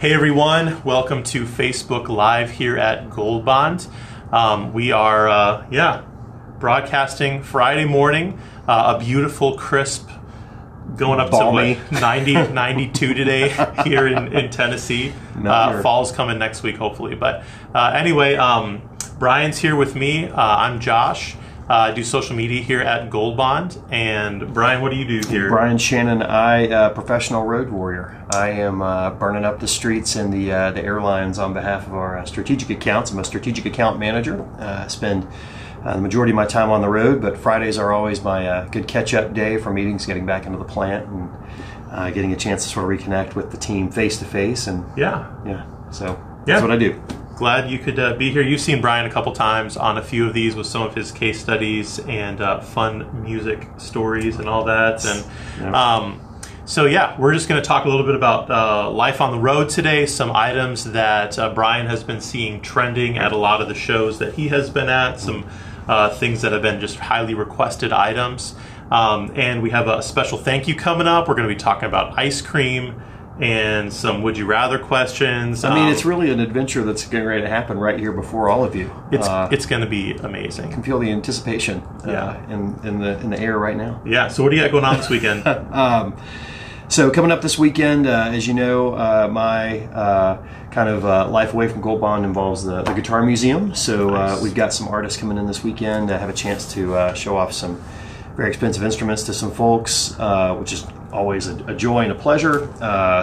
Hey everyone, welcome to Facebook Live here at Gold Bond. We are, broadcasting Friday morning, a beautiful, crisp, going up balmy. to what, 92 today here in Tennessee. Fall's coming next week, hopefully. But anyway, Bryan's here with me. I'm Josh. I do social media here at Gold Bond. And Bryan, what do you do here? Bryan, Shannon, I professional road warrior. I am burning up the streets and the airlines on behalf of our strategic accounts. I'm a strategic account manager. I spend the majority of my time on the road, but Fridays are always my good catch-up day for meetings, getting back into the plant and getting a chance to sort of reconnect with the team face-to-face. And so that's what I do. Glad you could be here. You've seen Bryan a couple times on a few of these with some of his case studies and fun music stories and all that. And we're just going to talk a little bit about life on the road today, some items that Bryan has been seeing trending at a lot of the shows that he has been at, some things that have been just highly requested items. And we have a special thank you coming up. We're going to be talking about ice cream and some would you rather questions. I mean, it's really an adventure that's getting ready to happen right here before all of you. It's going to be amazing. I can feel the anticipation in the air right now. Yeah. So what do you got going on this weekend? So coming up this weekend, as you know, my life away from Gold Bond involves the Guitar Museum. So Nice. We've got some artists coming in this weekend to have a chance to show off some very expensive instruments to some folks, which is always a joy and a pleasure.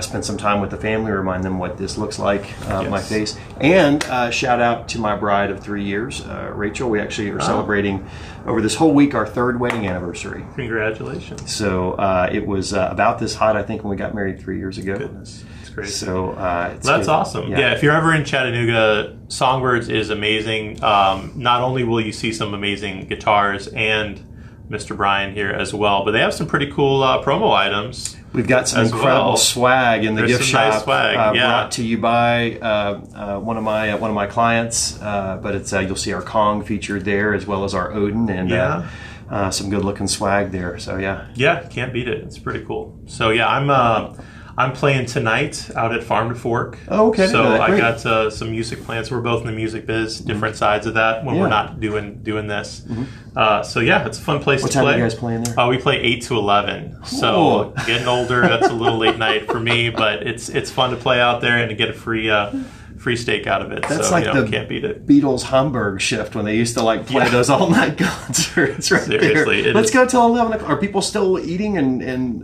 Spend some time with the family, remind them what this looks like, my face. And shout out to my bride of 3 years, Rachel. We actually are celebrating over this whole week our 3rd wedding anniversary. Congratulations. So it was about this hot, I think, when we got married 3 years ago. Goodness. It's great. So that's awesome. Yeah, if you're ever in Chattanooga, Songbirds is amazing. Not only will you see some amazing guitars and Mr. Bryan here as well, but they have some pretty cool promo items. We've got some incredible swag in the gift shop. Nice swag, brought to you by one of my clients. But it's you'll see our Kong featured there as well as our Odin and some good looking swag there. So can't beat it. It's pretty cool. So I'm playing tonight out at Farm to Fork. Oh, okay. So I got some music plans. We're both in the music biz, different sides of that when we're not doing this. It's a fun place to play. What time are you guys playing there? We play 8 to 11. Cool. So getting older, that's a little late night for me, but it's fun to play out there and to get a free steak out of it. That's so, like the can't beat it. Beatles Hamburg shift when they used to play those all night concerts. Right. Seriously, let's go till 11 o'clock. Are people still eating and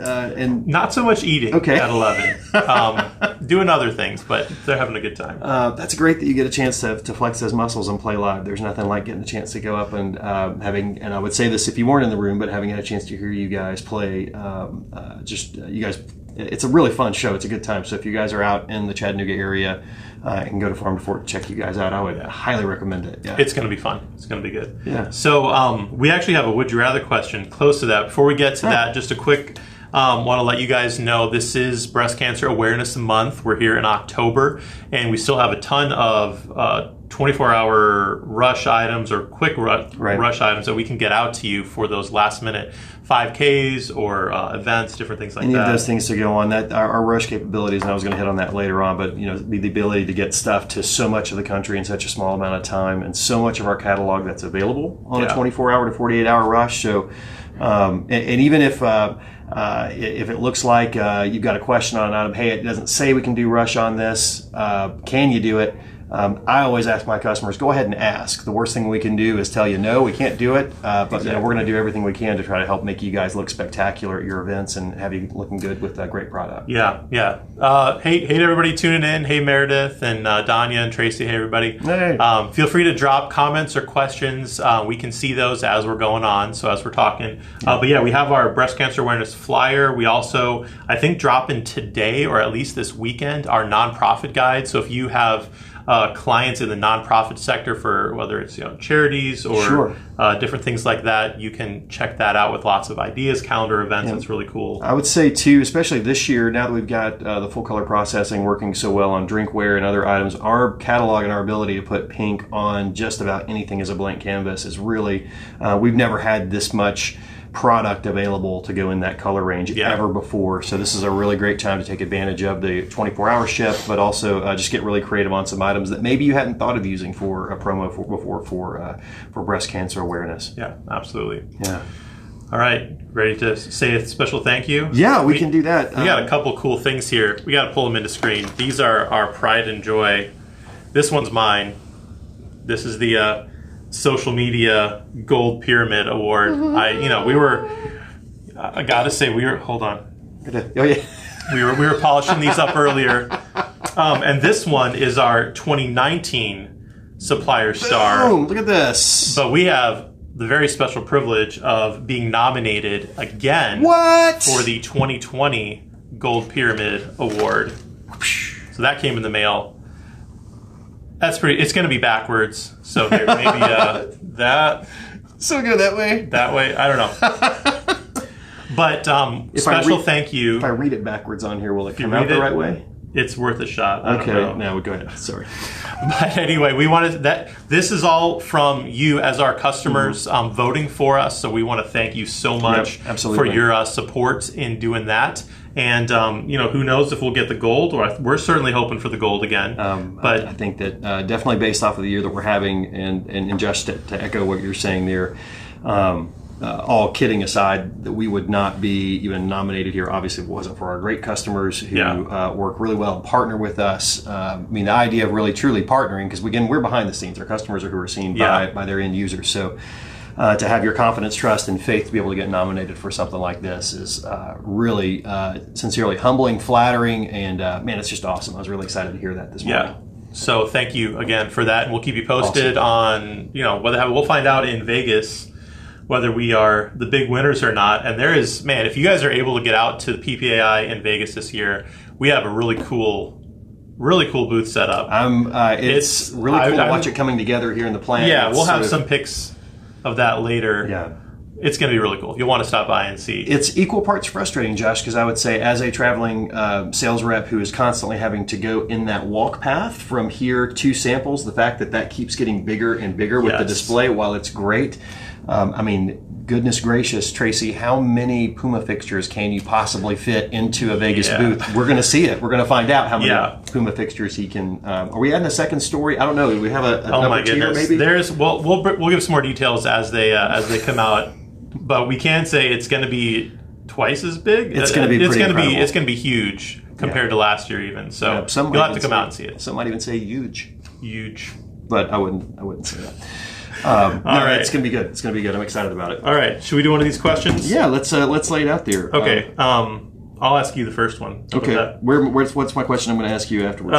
not so much eating at 11. Doing other things, but they're having a good time. That's great that you get a chance to flex those muscles and play live. There's nothing like getting a chance to go up and having, and I would say this if you weren't in the room, but having had a chance to hear you guys play, you guys. It's a really fun show. It's a good time. So if you guys are out in the Chattanooga area and go to Farm to Fork to check you guys out, I would highly recommend it. Yeah. It's going to be fun. It's going to be good. Yeah. So we actually have a Would You Rather question close to that. Before we get to that, just a quick want to let you guys know this is Breast Cancer Awareness Month. We're here in October, and we still have a ton of 24-hour rush items or quick rush items that we can get out to you for those last-minute 5Ks or events, different things like that. Any of those things to go on. That our rush capabilities, and I was going to hit on that later on, but the ability to get stuff to so much of the country in such a small amount of time, and so much of our catalog that's available on a 24-hour to 48-hour rush. So, and even if it looks like you've got a question on an item, hey, it doesn't say we can do rush on this. Can you do it? I always ask my customers, go ahead and ask. The worst thing we can do is tell you, no, we can't do it. But we're going to do everything we can to try to help make you guys look spectacular at your events and have you looking good with a great product. Hey to everybody tuning in. Hey, Meredith and Danya and Tracy. Hey, everybody. Hey. Feel free to drop comments or questions. We can see those as we're going on, so as we're talking. We have our breast cancer awareness flyer. We also, I think, dropping today or at least this weekend, our nonprofit guide. So if you have clients in the nonprofit sector for whether it's charities or different things like that, you can check that out with lots of ideas, calendar events. It's really cool. I would say too, especially this year, now that we've got the full color processing working so well on drinkware and other items, our catalog and our ability to put pink on just about anything as a blank canvas is really, we've never had this much product available to go in that color range ever before. So this is a really great time to take advantage of the 24-hour ship, but also just get really creative on some items that maybe you hadn't thought of using for a promo before for breast cancer awareness. Yeah, absolutely. Yeah. All right, ready to say a special thank you? Yeah, we can do that. We got a couple cool things here. We got to pull them into screen. These are our pride and joy. This one's mine. This is the social media gold pyramid award. I gotta say, hold on. Oh yeah. We were polishing these up earlier. And this one is our 2019 Supplier Star. Boom, look at this. But we have the very special privilege of being nominated again for the 2020 Gold Pyramid Award. So that came in the mail. That's pretty. It's going to be backwards. So maybe that. So go that way. That way. I don't know. But special thank you. If I read it backwards on here, will it come out the right way? It's worth a shot. Okay. No, go ahead. Sorry. But anyway, we wanted that. This is all from you as our customers voting for us. So we want to thank you so much for your support in doing that. And who knows if we'll get the gold? Or we're certainly hoping for the gold again. But I think that definitely based off of the year that we're having, and just to echo what you're saying there. All kidding aside, that we would not be even nominated here. Obviously, if it wasn't for our great customers who work really well and partner with us. I mean, the idea of really truly partnering, because again, we're behind the scenes. Our customers are who are seen by their end users. So to have your confidence, trust, and faith to be able to get nominated for something like this is really sincerely humbling, flattering, and man, it's just awesome. I was really excited to hear that this morning. So thank you again for that, and we'll keep you posted on whether we'll find out in Vegas whether we are the big winners or not. And there is, man, if you guys are able to get out to the PPAI in Vegas this year, we have a really cool booth set up. It's really cool to watch it coming together here in the plant. Yeah, we'll have some pics of that later. Yeah. It's going to be really cool. You'll want to stop by and see. It's equal parts frustrating, Josh, because I would say as a traveling sales rep who is constantly having to go in that walk path from here to samples, the fact that keeps getting bigger and bigger with the display, while it's great, I mean, goodness gracious, Tracy, how many Puma fixtures can you possibly fit into a Vegas booth? We're going to see it. We're going to find out how many Puma fixtures he can. Are we adding a second story? I don't know. Do we have a number tier maybe? We'll give some more details as they come out. But we can say it's going to be twice as big. It's going to be it's going to be huge compared to last year even. So you'll have to come out and see it. Some might even say huge. Huge. But I wouldn't say that. Right. It's going to be good. It's going to be good. I'm excited about it. All right. Should we do one of these questions? Yeah, let's lay it out there. Okay. I'll ask you the first one. Okay. What's my question? I'm going to ask you afterwards.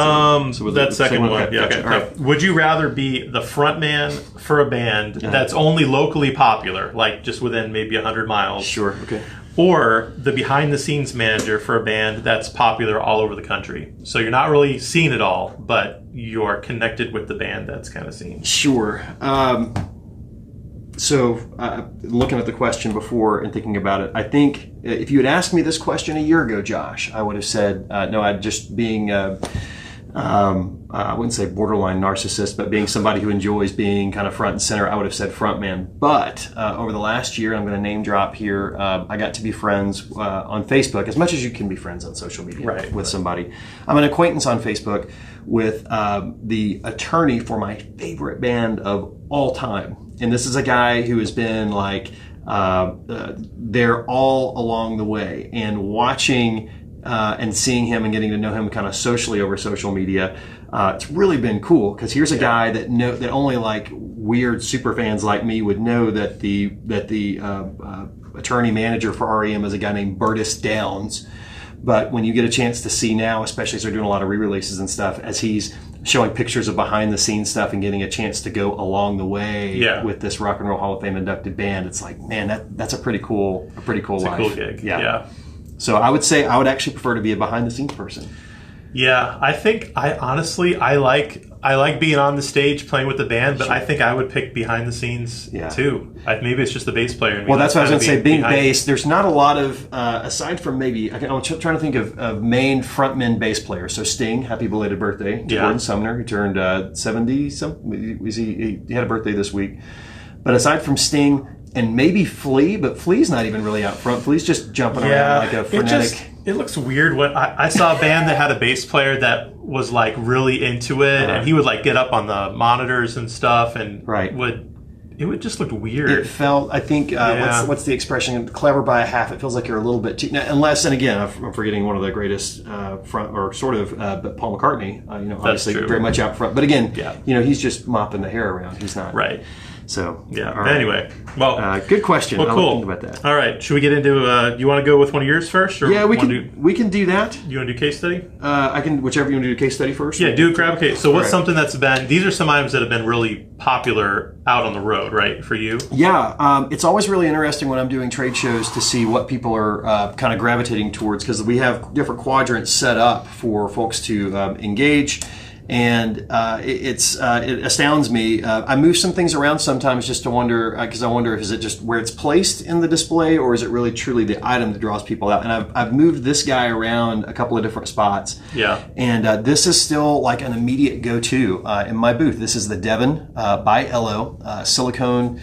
That second one. Okay. Yeah. Okay. All right. Would you rather be the front man for a band that's only locally popular, like just within maybe 100 miles? Sure. Okay. Or the behind-the-scenes manager for a band that's popular all over the country? So you're not really seeing it all, but you're connected with the band that's kind of seen. Sure. So looking at the question before and thinking about it, I think if you had asked me this question a year ago, Josh, I would have said, no, I'd just being, I wouldn't say borderline narcissist, but being somebody who enjoys being kind of front and center, I would have said front man. But over the last year, I'm going to name drop here, I got to be friends on Facebook, as much as you can be friends on social media with somebody. I'm an acquaintance on Facebook with the attorney for my favorite band of all time. And this is a guy who has been like there all along the way, and watching and seeing him and getting to know him kind of socially over social media. It's really been cool, because here's a guy that only like weird super fans like me would know that the attorney manager for REM is a guy named Burtis Downs. But when you get a chance to see now, especially as they're doing a lot of re-releases and stuff, as he's showing pictures of behind the scenes stuff and getting a chance to go along the way with this Rock and Roll Hall of Fame inducted band, it's like, man, that's a pretty cool life. It's a cool gig. Yeah. So I would say I would actually prefer to be a behind the scenes person. Yeah, I think I like being on the stage playing with the band, but I think I would pick behind the scenes too. Maybe it's just the bass player in me. Well, that's what I was going to say. Being bass, there's not a lot of aside from maybe I'm trying to think of main frontmen bass players. So Sting, happy belated birthday to Gordon Sumner, who turned 70. He had a birthday this week. But aside from Sting, and maybe Flea, but Flea's not even really out front. Flea's just jumping around like a frenetic. It looks weird. When I saw a band that had a bass player that was like really into it, and he would like get up on the monitors and stuff, and it would just look weird. It felt, I think, what's the expression? Clever by a half. It feels like you're a little bit too. Unless, and again, I'm forgetting one of the greatest front, or sort of, but Paul McCartney. Obviously very much out front. But again, he's just mopping the hair around. He's not right. So yeah. Right. Anyway, well, good question. Well, cool. I'll think about that. All right, should we get into? You want to go with one of yours first? Or yeah, we can do that. You want to do case study? I can, whichever you want to do case study first. Yeah, grab a case. So what's something that's been? These are some items that have been really popular out on the road, right, for you? Yeah, it's always really interesting when I'm doing trade shows to see what people are kind of gravitating towards, because we have different quadrants set up for folks to engage. And it astounds me. I move some things around sometimes just to wonder, because I wonder if is it just where it's placed in the display, or is it really truly the item that draws people out? And I've moved this guy around a couple of different spots. Yeah. And this is still like an immediate go-to in my booth. This is the Devon by Ello silicone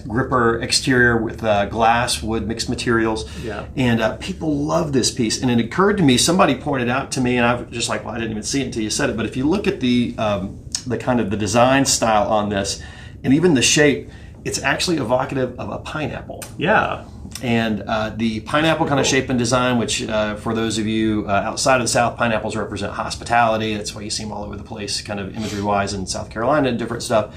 gripper exterior with glass, wood, mixed materials. Yeah. And people love this piece. And it occurred to me, somebody pointed out to me, and I was just like, well, I didn't even see it until you said it. But if you look at the kind of the design style on this, and even the shape, it's actually evocative of a pineapple. Yeah. And the pineapple kind of shape and design, which for those of you outside of the South, pineapples represent hospitality. That's why you see them all over the place, kind of imagery-wise, in South Carolina and different stuff.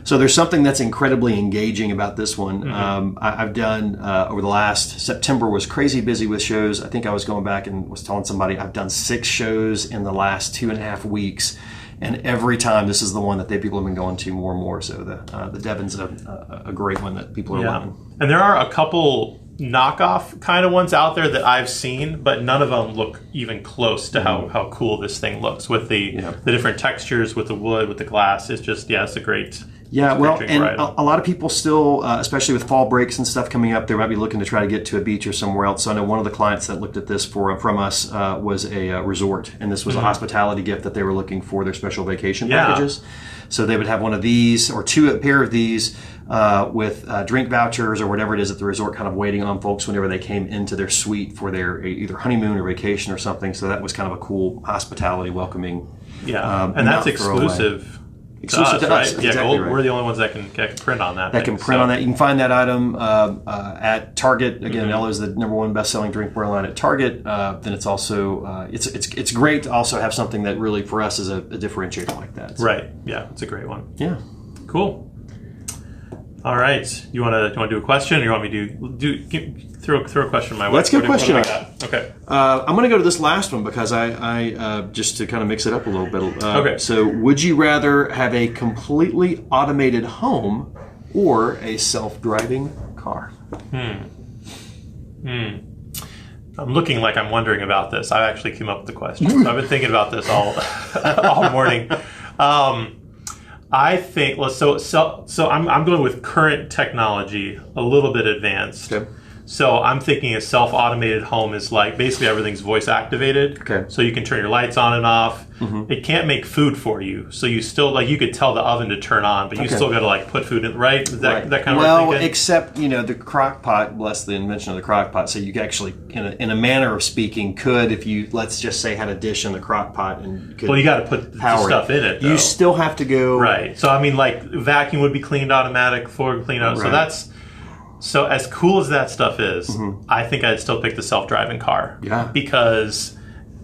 So there's something that's incredibly engaging about this one. Mm-hmm. I've done, over the last, September was crazy busy with shows. I think I was going back and was telling somebody I've done 6 shows in the last 2.5 weeks. And every time, this is the one that people have been going to more and more. So the Devon's a great one that people are wanting. And there are a couple knockoff kind of ones out there that I've seen, but none of them look even close to how cool this thing looks with the different textures, with the wood, with the glass. It's just, it's a great... Yeah, well, and a lot of people still, especially with fall breaks and stuff coming up, they might be looking to try to get to a beach or somewhere else. So I know one of the clients that looked at this from us was a resort, and this was a hospitality gift that they were looking for their special vacation packages. So they would have one of these, or a pair of these, with drink vouchers or whatever it is at the resort, kind of waiting on folks whenever they came into their suite for their either honeymoon or vacation or something. So that was kind of a cool hospitality welcoming. Yeah, and that's exclusive. Exclusive to us. Right? Yeah, exactly right. We're the only ones that can print on that. That can print on that. You can find that item at Target. Again, Ello is the #1 best-selling drinkware line at Target. Then it's also it's great to also have something that really for us is a differentiator like that. So. Right. Yeah, it's a great one. Yeah. Cool. All right. You want to do a question, or you want me to throw a question my way? Let's get a question. Okay. I'm going to go to this last one because I just to kind of mix it up a little bit. Okay. So, would you rather have a completely automated home or a self-driving car? I'm looking like I'm wondering about this. I actually came up with the question. So I've been thinking about this all morning. I think so I'm going with current technology, a little bit advanced. Okay. So I'm thinking a self-automated home is like basically everything's voice activated. Okay. So you can turn your lights on and off. Mm-hmm. It can't make food for you. So you still you could tell the oven to turn on, but you still got to put food in, right? Is that kind of well, except the crock pot, bless the invention of the crock pot. So you actually, in a manner of speaking, could, if you, let's just say, had a dish in the crock pot and could you got to put the stuff in it, though. You still have to go. Right. So I mean, vacuum would be cleaned automatic, floor would clean out. Right. So as cool as that stuff is, I think I'd still pick the self-driving car. Yeah. Because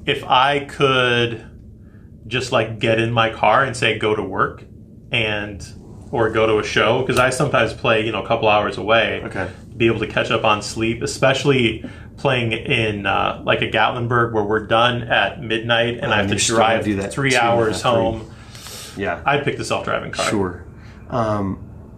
if I could just get in my car and say go to work or go to a show, because I sometimes play a couple hours away. Okay. Be able to catch up on sleep, especially playing in a Gatlinburg where we're done at midnight and I have to drive 3 hours home. Yeah. I'd pick the self-driving car. Sure.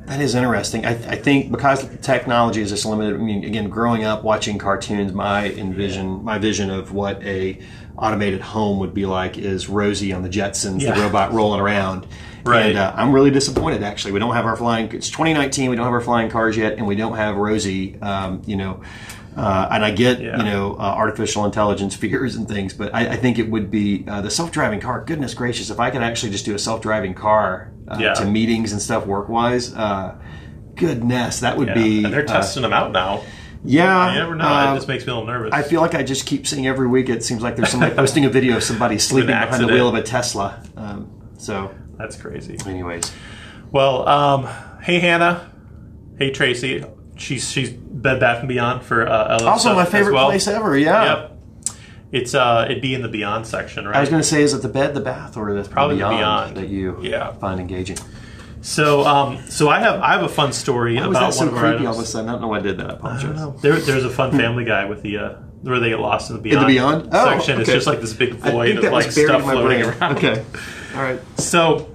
That is interesting. I think because the technology is just limited. I mean, again, growing up watching cartoons, my vision of what a automated home would be like is Rosie on the Jetsons, the robot rolling around. Right. And I'm really disappointed. Actually, we don't have our flying. It's 2019. We don't have our flying cars yet, and we don't have Rosie. And I get artificial intelligence fears and things, but I think it would be the self-driving car. Goodness gracious, if I could actually just do a self-driving car to meetings and stuff work-wise, goodness, that would be. And they're testing them out now. Yeah. You never know. It just makes me a little nervous. I feel like I just keep seeing every week. It seems like there's somebody posting a video of somebody sleeping behind the wheel of a Tesla. So that's crazy. Anyways, well, hey Hannah, hey Tracy. She's Bed Bath & Beyond for Ella. Also my favorite place ever. Yeah. Yep. It's it'd be in the Beyond section, right? I was going to say, is it the bed, the bath, or the probably Beyond that you find engaging? So, I have a fun story about one so of our creepy items. All of a sudden, I don't know why I did that. I apologize. I don't know. There's a fun Family Guy with the where they get lost in the Beyond. In the Beyond section. Okay. It's just like this big void of like buried stuff in my floating brain. around. Okay, all right. So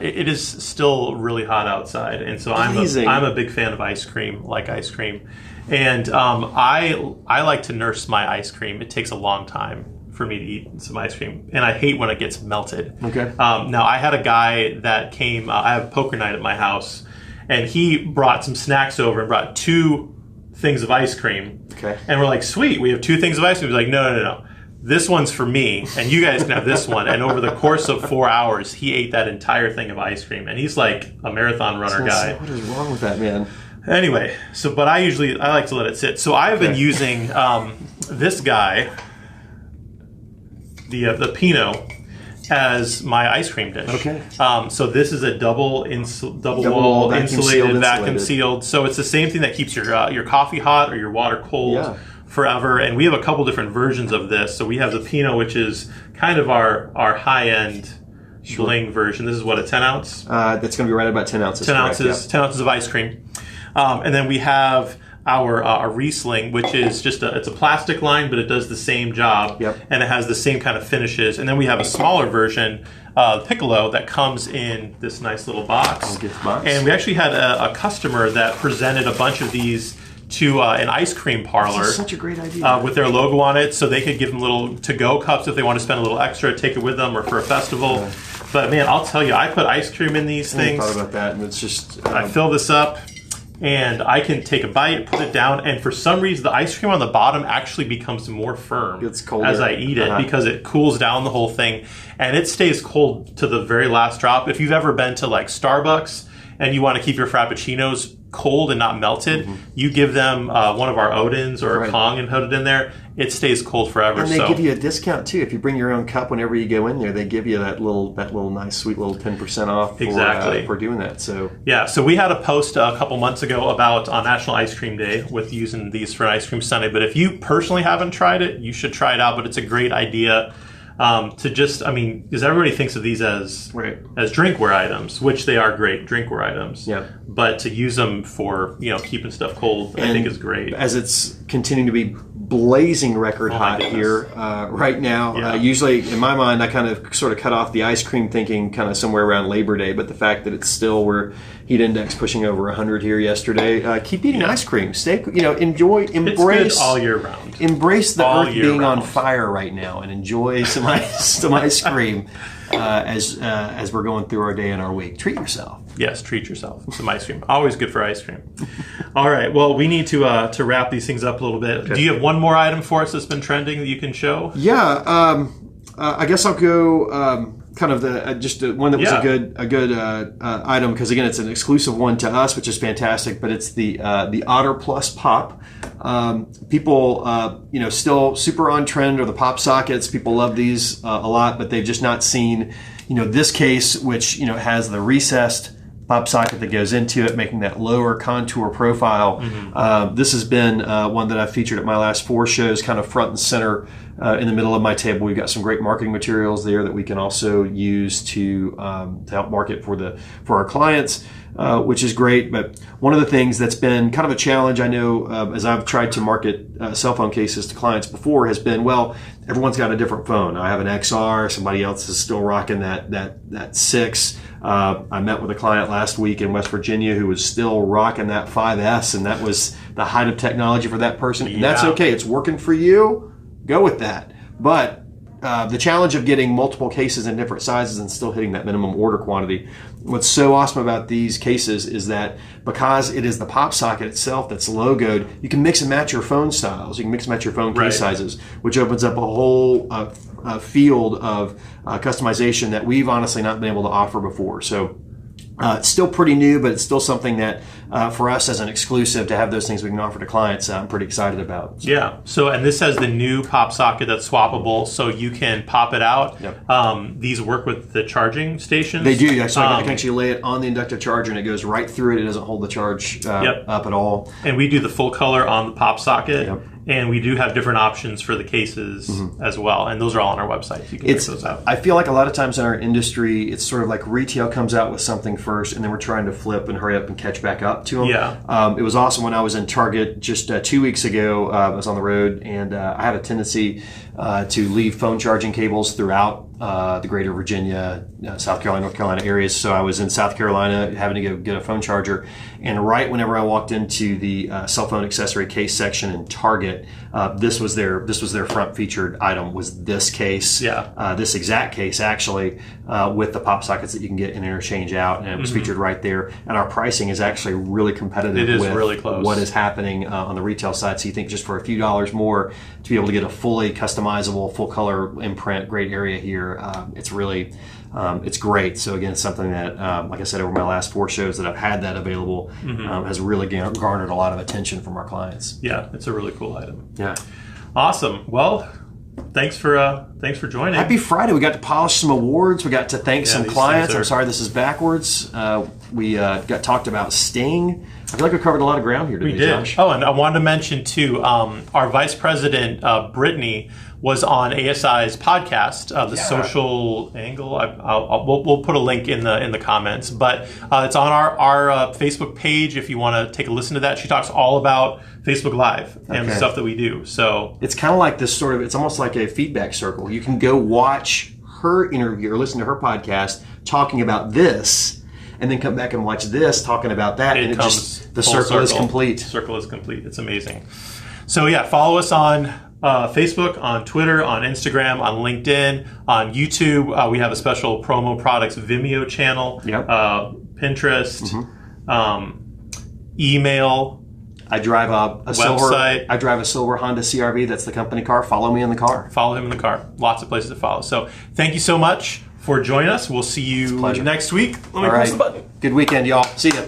it is still really hot outside, and so I'm a big fan of ice cream, like ice cream, and I like to nurse my ice cream. It takes a long time for me to eat some ice cream, and I hate when it gets melted. Okay. Now I had a guy that came. I have poker night at my house, and he brought some snacks over and brought 2 things of ice cream. Okay. And we're like, sweet, we have 2 things of ice cream. He's like, no. This one's for me, and you guys can have this one. And over the course of 4 hours, he ate that entire thing of ice cream. And he's like a marathon runner guy. What is wrong with that, man? Anyway, but I like to let it sit. So I've been using this guy, the Pinot, as my ice cream dish. Okay. So this is a double wall insulated, vacuum sealed. So it's the same thing that keeps your coffee hot or your water cold forever. And we have a couple different versions of this. So we have the Pinot, which is kind of our high end bling version. This is what, a 10 ounce? That's going to be right about 10 ounces. 10 ounces. 10 ounces of ice cream. And then we have our Riesling, which is it's a plastic line, but it does the same job. Yep. And it has the same kind of finishes. And then we have a smaller version, Piccolo, that comes in this nice little box. And we actually had a customer that presented a bunch of these to an ice cream parlor. This is such a great idea. With their logo on it, so they could give them little to-go cups if they want to spend a little extra, take it with them, or for a festival. Yeah. But man, I'll tell you, I put ice cream in these things. I thought about that, and it's just... I fill this up, and I can take a bite, put it down, and for some reason, the ice cream on the bottom actually becomes more firm as I eat it, because it cools down the whole thing, and it stays cold to the very last drop. If you've ever been to like Starbucks and you want to keep your Frappuccinos cold and not melted, you give them one of our Odins or a Kong and put it in there, it stays cold forever. And they give you a discount too. If you bring your own cup whenever you go in there, they give you that little nice sweet little 10% off for doing that. So so we had a post a couple months ago about on National Ice Cream Day with using these for an ice cream sundae. But if you personally haven't tried it, you should try it out. But it's a great idea. Because everybody thinks of these as drinkware items, which they are great drinkware items. Yeah. But to use them for keeping stuff cold, I think is great. As it's continuing to be blazing record hot here right now. Usually, in my mind, I kind of sort of cut off the ice cream thinking kind of somewhere around Labor Day. But the fact that it's still heat index pushing over 100 here yesterday. Keep eating ice cream. Enjoy, embrace. It's good all year round. Embrace the earth being on fire right now, and enjoy some ice cream as we're going through our day and our week. Treat yourself. Yes, treat yourself. Some ice cream. Always good for ice cream. All right. Well, we need to wrap these things up a little bit. Okay. Do you have one more item for us that's been trending that you can show? Yeah. I guess I'll go. Kind of one that was a good item, because again it's an exclusive one to us, which is fantastic. But it's the Otter Plus Pop. People still super on trend are the pop sockets. People love these a lot, but they've just not seen this case, which has the recessed pop socket that goes into it, making that lower contour profile. This has been one that I've featured at my last 4 shows, kind of front and center in the middle of my table. We've got some great marketing materials there that we can also use to help market for our clients, which is great. But one of the things that's been kind of a challenge, I know, as I've tried to market cell phone cases to clients before, has been, well, everyone's got a different phone. I have an XR, somebody else is still rocking that 6. I met with a client last week in West Virginia who was still rocking that 5S, and that was the height of technology for that person. And that's okay. It's working for you. Go with that. But the challenge of getting multiple cases in different sizes and still hitting that minimum order quantity. What's so awesome about these cases is that because it is the pop socket itself that's logoed, you can mix and match your phone styles. You can mix and match your phone case sizes, which opens up a whole field of customization that we've honestly not been able to offer before. So It's still pretty new, but it's still something that for us as an exclusive to have those things we can offer to clients, I'm pretty excited about. So. Yeah. So, and this has the new pop socket that's swappable, so you can pop it out. Yep. These work with the charging stations. They do. So I can actually lay it on the inductive charger, and it goes right through it. It doesn't hold the charge up at all. And we do the full color on the pop socket. Yep. And we do have different options for the cases as well. And those are all on our website. You can check those out. I feel like a lot of times in our industry, it's sort of like retail comes out with something first, and then we're trying to flip and hurry up and catch back up to them. Yeah. It was awesome when I was in Target just 2 weeks ago. I was on the road, and I have a tendency to leave phone charging cables throughout the greater Virginia, South Carolina, North Carolina areas. So I was in South Carolina having to go get a phone charger. And right whenever I walked into the cell phone accessory case section in Target, this was their front featured item, was this case. Yeah. This exact case actually with the pop sockets that you can get and interchange out. And it was featured right there. And our pricing is actually really competitive. It is with really close. What is happening on the retail side. So you think just for a few dollars more to be able to get a fully customizable, full color imprint, great area here. It's really, it's great. So again, it's something that, like I said, over my last 4 shows that I've had that available, has really garnered a lot of attention from our clients. Yeah, it's a really cool item. Yeah. Awesome. Well, thanks for joining. Happy Friday. We got to polish some awards. We got to thank some clients. Are... I'm sorry this is backwards. We got talked about Sting. I feel like we covered a lot of ground here today, We did. Josh. Oh, and I wanted to mention too, our vice president, Brittany, was on ASI's podcast, The Social Angle. We'll put a link in the comments, but it's on our Facebook page if you want to take a listen to that. She talks all about Facebook Live and the stuff that we do. So it's kind of like this sort of, it's almost like a feedback circle. You can go watch her interview or listen to her podcast talking about this, and then come back and watch this talking about that, and the circle is complete. Circle is complete. It's amazing. So yeah, follow us on Facebook, on Twitter, on Instagram, on LinkedIn, on YouTube. We have a special promo products Vimeo channel. Yep. Pinterest, email. I drive a website. I drive a silver Honda CRV. That's the company car. Follow me in the car. Follow him in the car. Lots of places to follow. So thank you so much for joining us. We'll see you next week. Let me press the button. Good weekend, y'all. See ya.